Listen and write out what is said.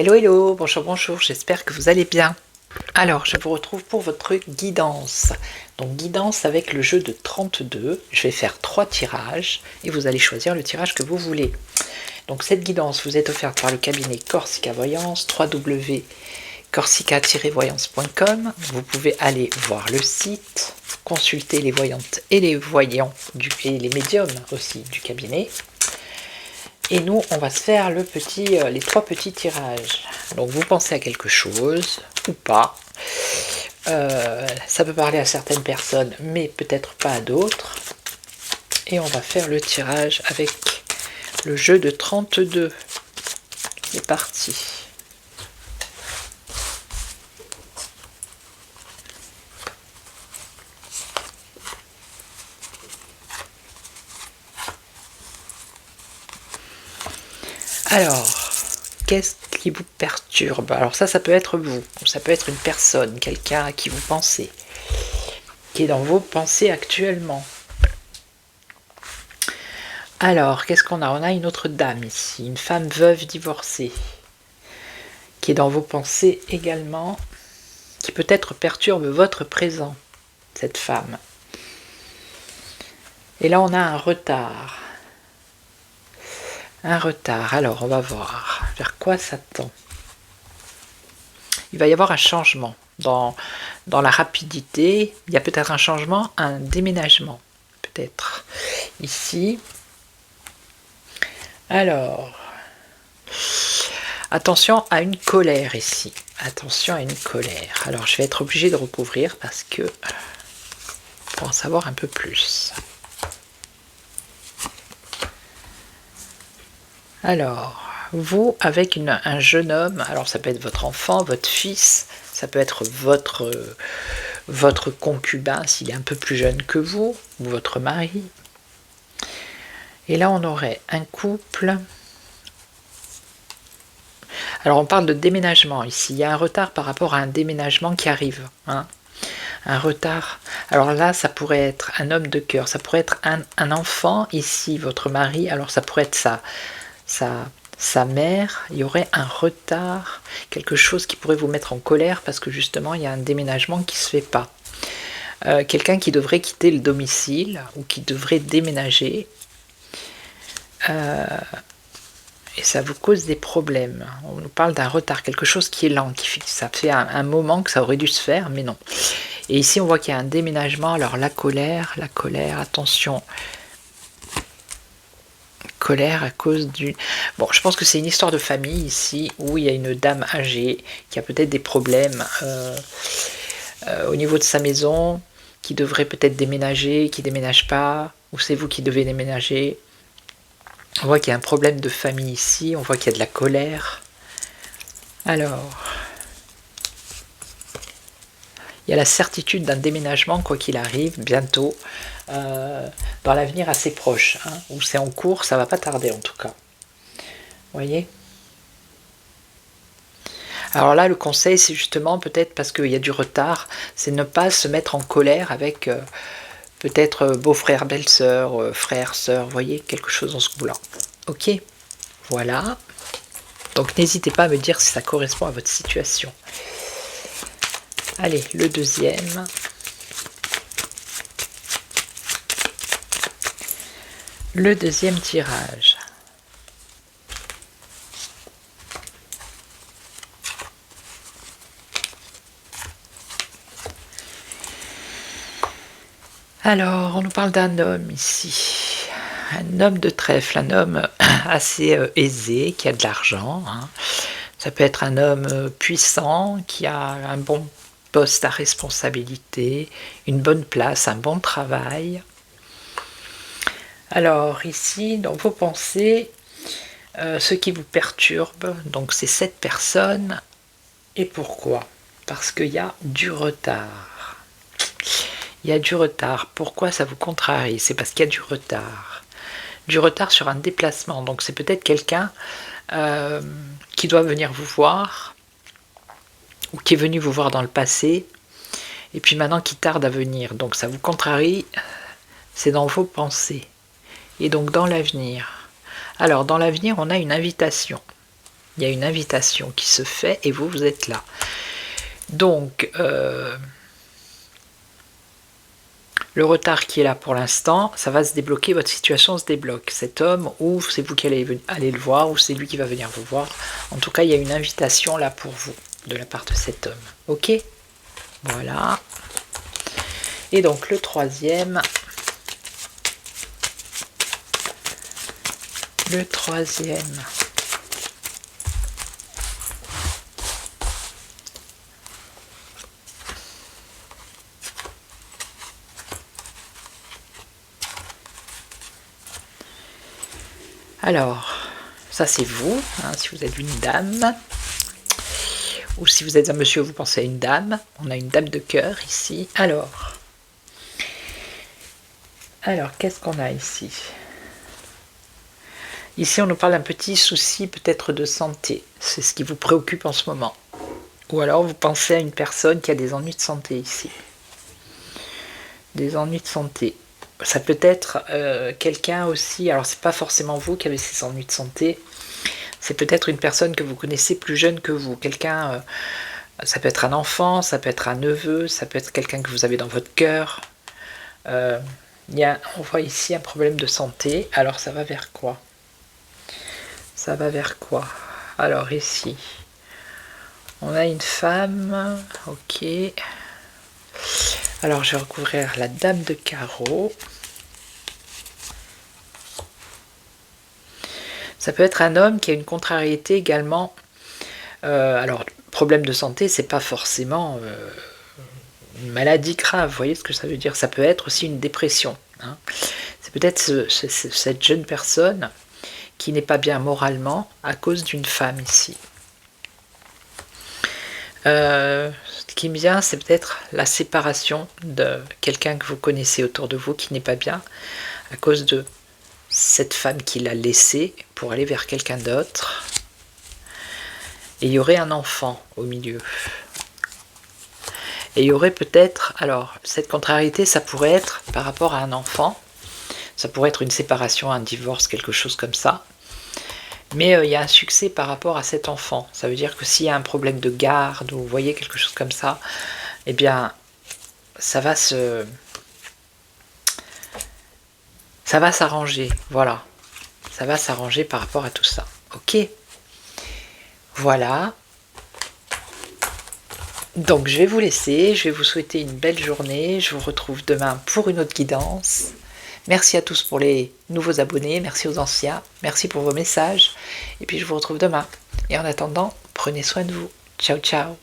Hello hello, bonjour bonjour, j'espère que vous allez bien. Alors, je vous retrouve pour votre guidance. Donc guidance avec le jeu de 32. Je vais faire 3 tirages et vous allez choisir le tirage que vous voulez. Donc cette guidance vous est offerte par le cabinet Corsica Voyance, www.corsica-voyance.com. Vous pouvez aller voir le site, consulter les voyantes et les voyants et les médiums aussi du cabinet. Et nous, on va se faire les 3 petits tirages. Donc vous pensez à quelque chose ou pas. Ça peut parler à certaines personnes, mais peut-être pas à d'autres. Et on va faire le tirage avec le jeu de 32. C'est parti. Alors, qu'est-ce qui vous perturbe? Alors ça peut être vous, ça peut être une personne, quelqu'un à qui vous pensez, qui est dans vos pensées actuellement. Alors, qu'est-ce qu'on a? On a une autre dame ici, une femme veuve divorcée, qui est dans vos pensées également, qui peut-être perturbe votre présent, cette femme. Et là, on a un retard. Un retard. Alors, on va voir vers quoi ça tend. Il va y avoir un changement dans la rapidité. Il y a peut-être un changement, un déménagement, peut-être ici. Alors, attention à une colère ici. Attention à une colère. Alors, je vais être obligée de recouvrir parce que pour en savoir un peu plus. Alors, vous, avec un jeune homme, alors ça peut être votre enfant, votre fils, ça peut être votre concubin s'il est un peu plus jeune que vous, ou votre mari. Et là, on aurait un couple. Alors, on parle de déménagement ici. Il y a un retard par rapport à un déménagement qui arrive. Hein. Un retard. Alors là, ça pourrait être un homme de cœur, ça pourrait être un enfant ici, votre mari. Alors ça pourrait être sa mère, il y aurait un retard, quelque chose qui pourrait vous mettre en colère parce que justement il y a un déménagement qui ne se fait pas. Quelqu'un qui devrait quitter le domicile ou qui devrait déménager et ça vous cause des problèmes. On nous parle d'un retard, quelque chose qui est lent, ça fait un moment que ça aurait dû se faire, mais non. Et ici on voit qu'il y a un déménagement, alors la colère, attention. Colère à cause du... Bon, je pense que c'est une histoire de famille ici, où il y a une dame âgée qui a peut-être des problèmes au niveau de sa maison, qui devrait peut-être déménager, qui ne déménage pas, ou c'est vous qui devez déménager. On voit qu'il y a un problème de famille ici, on voit qu'il y a de la colère. Alors, il y a la certitude d'un déménagement, quoi qu'il arrive, bientôt, dans l'avenir assez proche, hein, où c'est en cours, ça va pas tarder en tout cas. Vous voyez? Alors là, le conseil, c'est justement, peut-être parce qu'il y a du retard, c'est ne pas se mettre en colère avec peut-être beau-frère, belle-sœur, frère, sœur, vous voyez, quelque chose dans ce goût-là. Ok, voilà. Donc n'hésitez pas à me dire si ça correspond à votre situation. Allez, le deuxième. Le deuxième tirage. Alors, on nous parle d'un homme ici. Un homme de trèfle, un homme assez aisé, qui a de l'argent. Hein. Ça peut être un homme puissant, qui a un bon poste à responsabilité, une bonne place, un bon travail. Alors ici, dans vos pensées, ce qui vous perturbe, donc c'est cette personne. Et pourquoi? Parce qu'il y a du retard. Il y a du retard. Pourquoi ça vous contrarie? C'est parce qu'il y a du retard. Du retard sur un déplacement. Donc c'est peut-être quelqu'un qui doit venir vous voir, ou qui est venu vous voir dans le passé, et puis maintenant qui tarde à venir. Donc ça vous contrarie, c'est dans vos pensées. Et donc dans l'avenir. Alors dans l'avenir, on a une invitation. Il y a une invitation qui se fait et vous, vous êtes là. Donc, le retard qui est là pour l'instant, ça va se débloquer, votre situation se débloque. Cet homme, ou c'est vous qui allez le voir, ou c'est lui qui va venir vous voir. En tout cas, il y a une invitation là pour vous, de la part de cet homme. Ok? Voilà. Et donc le troisième. Le troisième. Alors, ça c'est vous, hein, si vous êtes une dame, ou si vous êtes un monsieur, vous pensez à une dame. On a une dame de cœur ici. Alors qu'est-ce qu'on a ici? Ici, on nous parle d'un petit souci peut-être de santé. C'est ce qui vous préoccupe en ce moment. Ou alors, vous pensez à une personne qui a des ennuis de santé ici. Des ennuis de santé. Ça peut être quelqu'un aussi, alors c'est pas forcément vous qui avez ces ennuis de santé, c'est peut-être une personne que vous connaissez plus jeune que vous, quelqu'un, ça peut être un enfant, ça peut être un neveu, ça peut être quelqu'un que vous avez dans votre cœur. On voit ici un problème de santé, alors ça va vers quoi? Ça va vers quoi? Alors ici, on a une femme, ok. Alors je vais recouvrir la dame de carreau. Ça peut être un homme qui a une contrariété également. Alors, problème de santé, c'est pas forcément une maladie grave, vous voyez ce que ça veut dire? Ça peut être aussi une dépression. Hein. C'est peut-être cette jeune personne qui n'est pas bien moralement à cause d'une femme ici. Ce qui me vient, c'est peut-être la séparation de quelqu'un que vous connaissez autour de vous qui n'est pas bien à cause de cette femme qui l'a laissé pour aller vers quelqu'un d'autre. Et il y aurait un enfant au milieu. Et il y aurait peut-être, alors cette contrariété, ça pourrait être par rapport à un enfant, ça pourrait être une séparation, un divorce, quelque chose comme ça. Mais il y a un succès par rapport à cet enfant. Ça veut dire que s'il y a un problème de garde, ou vous voyez quelque chose comme ça, eh bien, ça va s'arranger, voilà. Ça va s'arranger par rapport à tout ça. Ok? Voilà. Donc je vais vous laisser, je vais vous souhaiter une belle journée. Je vous retrouve demain pour une autre guidance. Merci à tous pour les nouveaux abonnés, merci aux anciens, merci pour vos messages. Et puis je vous retrouve demain. Et en attendant, prenez soin de vous. Ciao, ciao.